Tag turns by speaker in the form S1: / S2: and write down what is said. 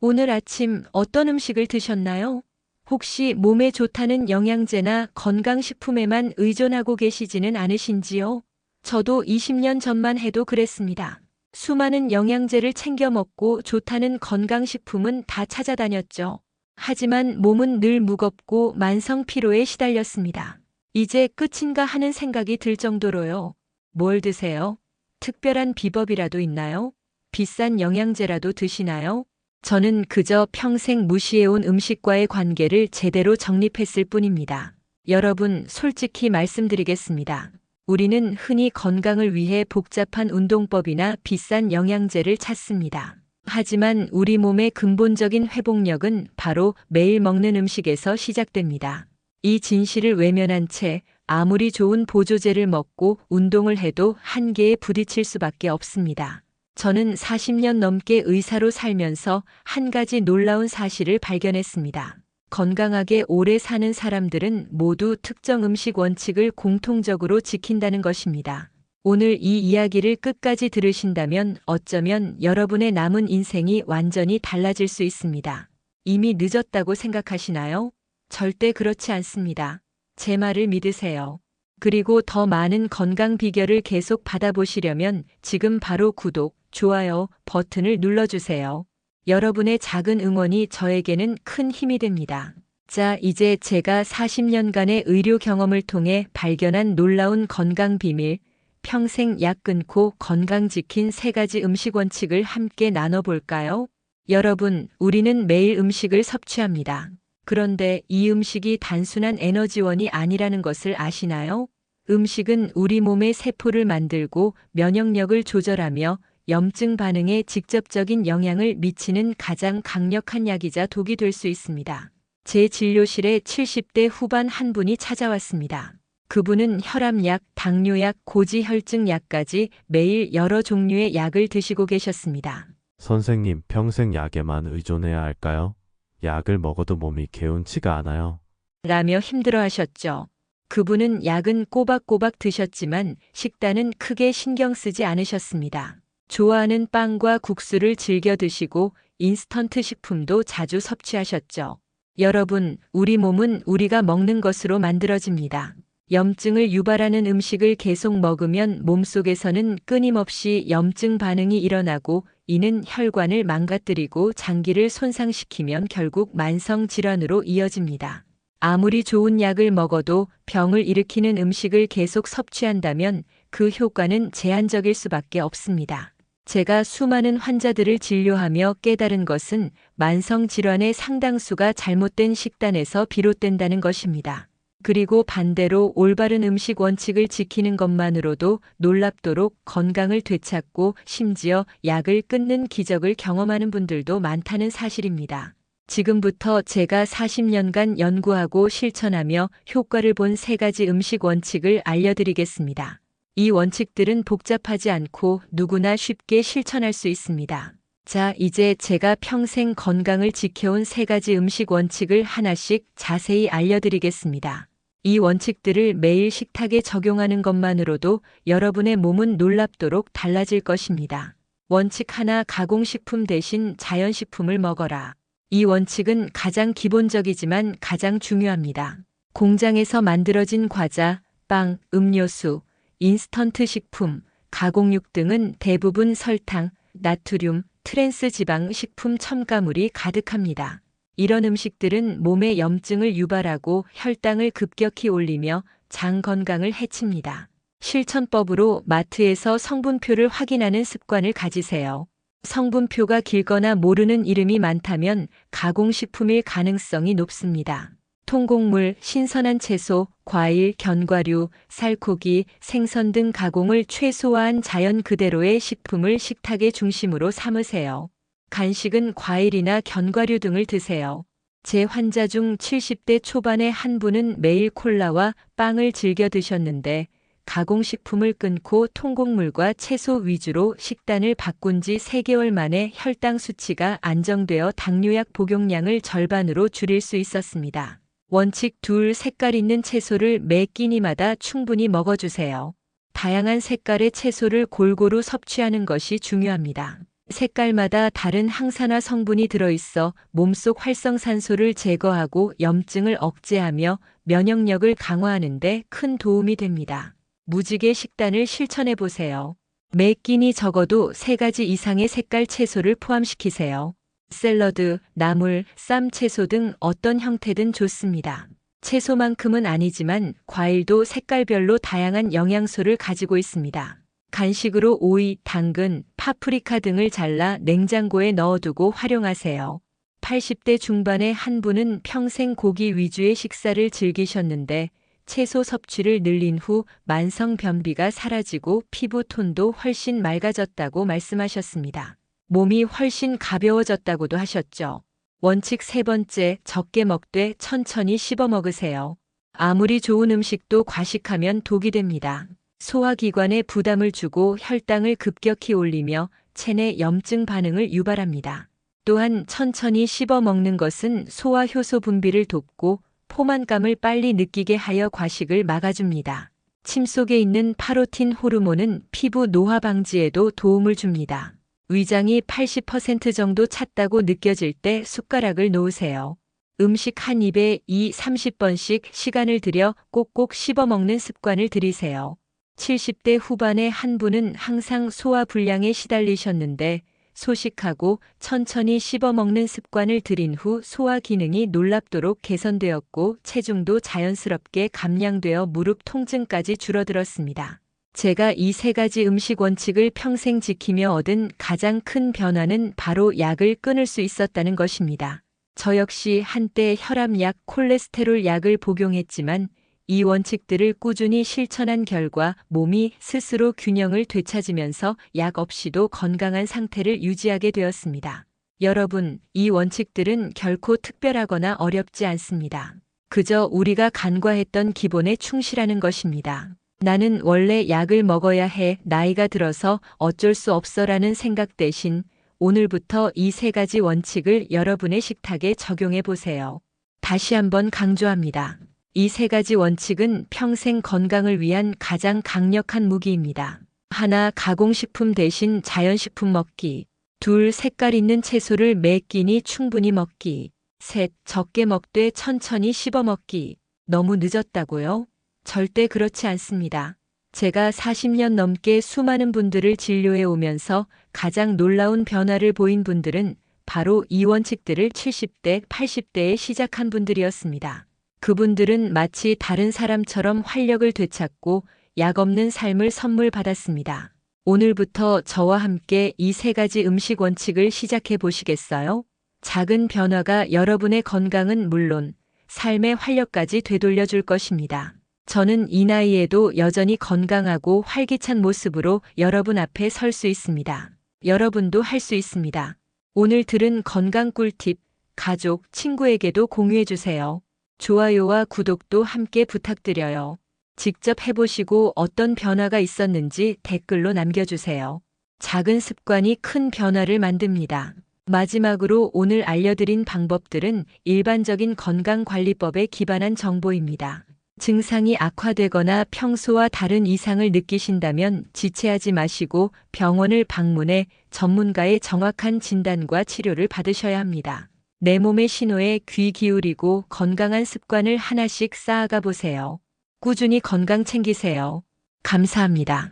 S1: 오늘 아침 어떤 음식을 드셨나요? 혹시 몸에 좋다는 영양제나 건강식품에만 의존하고 계시지는 않으신지요? 저도 20년 전만 해도 그랬습니다. 수많은 영양제를 챙겨 먹고 좋다는 건강식품은 다 찾아다녔죠. 하지만 몸은 늘 무겁고 만성 피로에 시달렸습니다. 이제 끝인가 하는 생각이 들 정도로요. 뭘 드세요? 특별한 비법이라도 있나요? 비싼 영양제라도 드시나요? 저는 그저 평생 무시해온 음식과의 관계를 제대로 정립했을 뿐입니다. 여러분, 솔직히 말씀드리겠습니다. 우리는 흔히 건강을 위해 복잡한 운동법이나 비싼 영양제를 찾습니다. 하지만 우리 몸의 근본적인 회복력은 바로 매일 먹는 음식에서 시작됩니다. 이 진실을 외면한 채 아무리 좋은 보조제를 먹고 운동을 해도 한계에 부딪힐 수밖에 없습니다. 저는 40년 넘게 의사로 살면서 한 가지 놀라운 사실을 발견했습니다. 건강하게 오래 사는 사람들은 모두 특정 음식 원칙을 공통적으로 지킨다는 것입니다. 오늘 이 이야기를 끝까지 들으신다면 어쩌면 여러분의 남은 인생이 완전히 달라질 수 있습니다. 이미 늦었다고 생각하시나요? 절대 그렇지 않습니다. 제 말을 믿으세요. 그리고 더 많은 건강 비결을 계속 받아보시려면 지금 바로 구독, 좋아요 버튼을 눌러주세요. 여러분의 작은 응원이 저에게는 큰 힘이 됩니다. 자, 이제 제가 40년간의 의료 경험을 통해 발견한 놀라운 건강 비밀, 평생 약 끊고 건강 지킨 3가지 음식 원칙을 함께 나눠볼까요? 여러분, 우리는 매일 음식을 섭취합니다. 그런데 이 음식이 단순한 에너지원이 아니라는 것을 아시나요? 음식은 우리 몸의 세포를 만들고 면역력을 조절하며 염증 반응에 직접적인 영향을 미치는 가장 강력한 약이자 독이 될 수 있습니다. 제 진료실에 70대 후반 한 분이 찾아왔습니다. 그분은 혈압약, 당뇨약, 고지혈증 약까지 매일 여러 종류의 약을 드시고 계셨습니다.
S2: 선생님, 평생 약에만 의존해야 할까요? 약을 먹어도 몸이 개운치가 않아요.
S1: 라며 힘들어하셨죠. 그분은 약은 꼬박꼬박 드셨지만 식단은 크게 신경 쓰지 않으셨습니다. 좋아하는 빵과 국수를 즐겨 드시고 인스턴트 식품도 자주 섭취하셨죠. 여러분, 우리 몸은 우리가 먹는 것으로 만들어집니다. 염증을 유발하는 음식을 계속 먹으면 몸속에서는 끊임없이 염증 반응이 일어나고 이는 혈관을 망가뜨리고 장기를 손상시키면 결국 만성 질환으로 이어집니다. 아무리 좋은 약을 먹어도 병을 일으키는 음식을 계속 섭취한다면 그 효과는 제한적일 수밖에 없습니다. 제가 수많은 환자들을 진료하며 깨달은 것은 만성 질환의 상당수가 잘못된 식단에서 비롯된다는 것입니다. 그리고 반대로 올바른 음식 원칙을 지키는 것만으로도 놀랍도록 건강을 되찾고 심지어 약을 끊는 기적을 경험하는 분들도 많다는 사실입니다. 지금부터 제가 40년간 연구하고 실천하며 효과를 본 3가지 음식 원칙을 알려드리겠습니다. 이 원칙들은 복잡하지 않고 누구나 쉽게 실천할 수 있습니다. 자, 이제 제가 평생 건강을 지켜온 3가지 음식 원칙을 하나씩 자세히 알려드리겠습니다. 이 원칙들을 매일 식탁에 적용하는 것만으로도 여러분의 몸은 놀랍도록 달라질 것입니다. 원칙 하나, 가공식품 대신 자연식품을 먹어라. 이 원칙은 가장 기본적이지만 가장 중요합니다. 공장에서 만들어진 과자, 빵, 음료수, 인스턴트 식품, 가공육 등은 대부분 설탕, 나트륨, 트랜스 지방 식품 첨가물이 가득합니다. 이런 음식들은 몸에 염증을 유발하고 혈당을 급격히 올리며 장 건강을 해칩니다. 실천법으로 마트에서 성분표를 확인하는 습관을 가지세요. 성분표가 길거나 모르는 이름이 많다면 가공식품일 가능성이 높습니다. 통곡물, 신선한 채소, 과일, 견과류, 살코기, 생선 등 가공을 최소화한 자연 그대로의 식품을 식탁의 중심으로 삼으세요. 간식은 과일이나 견과류 등을 드세요. 제 환자 중 70대 초반의 한 분은 매일 콜라와 빵을 즐겨 드셨는데 가공식품을 끊고 통곡물과 채소 위주로 식단을 바꾼 지 3개월 만에 혈당 수치가 안정되어 당뇨약 복용량을 절반으로 줄일 수 있었습니다. 원칙 2. 색깔 있는 채소를 매 끼니마다 충분히 먹어주세요. 다양한 색깔의 채소를 골고루 섭취하는 것이 중요합니다. 색깔마다 다른 항산화 성분이 들어있어 몸속 활성산소를 제거하고 염증을 억제하며 면역력을 강화하는 데 큰 도움이 됩니다. 무지개 식단을 실천해 보세요. 매 끼니 적어도 3가지 이상의 색깔 채소를 포함시키세요. 샐러드, 나물, 쌈 채소 등 어떤 형태든 좋습니다. 채소만큼은 아니지만 과일도 색깔별로 다양한 영양소를 가지고 있습니다. 간식으로 오이, 당근, 파프리카 등을 잘라 냉장고에 넣어두고 활용하세요. 80대 중반의 한 분은 평생 고기 위주의 식사를 즐기셨는데 채소 섭취를 늘린 후 만성 변비가 사라지고 피부 톤도 훨씬 맑아졌다고 말씀하셨습니다. 몸이 훨씬 가벼워졌다고도 하셨죠. 원칙 3번째, 적게 먹되 천천히 씹어 먹으세요. 아무리 좋은 음식도 과식하면 독이 됩니다. 소화기관에 부담을 주고 혈당을 급격히 올리며 체내 염증 반응을 유발합니다. 또한 천천히 씹어 먹는 것은 소화 효소 분비를 돕고 포만감을 빨리 느끼게 하여 과식을 막아줍니다. 침 속에 있는 파로틴 호르몬은 피부 노화 방지에도 도움을 줍니다. 위장이 80% 정도 찼다고 느껴질 때 숟가락을 놓으세요. 음식 한 입에 30번씩 시간을 들여 꼭꼭 씹어 먹는 습관을 들이세요. 70대 후반의 한 분은 항상 소화 불량에 시달리셨는데 소식하고 천천히 씹어 먹는 습관을 들인 후 소화 기능이 놀랍도록 개선되었고 체중도 자연스럽게 감량되어 무릎 통증까지 줄어들었습니다. 제가 이 3가지 음식 원칙을 평생 지키며 얻은 가장 큰 변화는 바로 약을 끊을 수 있었다는 것입니다. 저 역시 한때 혈압약, 콜레스테롤 약을 복용했지만 이 원칙들을 꾸준히 실천한 결과 몸이 스스로 균형을 되찾으면서 약 없이도 건강한 상태를 유지하게 되었습니다. 여러분, 이 원칙들은 결코 특별하거나 어렵지 않습니다. 그저 우리가 간과했던 기본에 충실하는 것입니다. 나는 원래 약을 먹어야 해, 나이가 들어서 어쩔 수 없어라는 생각 대신 오늘부터 이 3가지 원칙을 여러분의 식탁에 적용해 보세요. 다시 한번 강조합니다. 이 3가지 원칙은 평생 건강을 위한 가장 강력한 무기입니다. 1. 가공식품 대신 자연식품 먹기. 2. 색깔 있는 채소를 매 끼니 충분히 먹기. 3. 적게 먹되 천천히 씹어 먹기. 너무 늦었다고요? 절대 그렇지 않습니다. 제가 40년 넘게 수많은 분들을 진료해 오면서 가장 놀라운 변화를 보인 분들은 바로 이 원칙들을 70대, 80대에 시작한 분들이었습니다. 그분들은 마치 다른 사람처럼 활력을 되찾고 약 없는 삶을 선물 받았습니다. 오늘부터 저와 함께 이 3가지 음식 원칙을 시작해 보시겠어요? 작은 변화가 여러분의 건강은 물론 삶의 활력까지 되돌려 줄 것입니다. 저는 이 나이에도 여전히 건강하고 활기찬 모습으로 여러분 앞에 설 수 있습니다. 여러분도 할 수 있습니다. 오늘 들은 건강 꿀팁, 가족, 친구에게도 공유해 주세요. 좋아요와 구독도 함께 부탁드려요. 직접 해보시고 어떤 변화가 있었는지 댓글로 남겨주세요. 작은 습관이 큰 변화를 만듭니다. 마지막으로 오늘 알려드린 방법들은 일반적인 건강관리법에 기반한 정보입니다. 증상이 악화되거나 평소와 다른 이상을 느끼신다면 지체하지 마시고 병원을 방문해 전문가의 정확한 진단과 치료를 받으셔야 합니다. 내 몸의 신호에 귀 기울이고 건강한 습관을 하나씩 쌓아가 보세요. 꾸준히 건강 챙기세요. 감사합니다.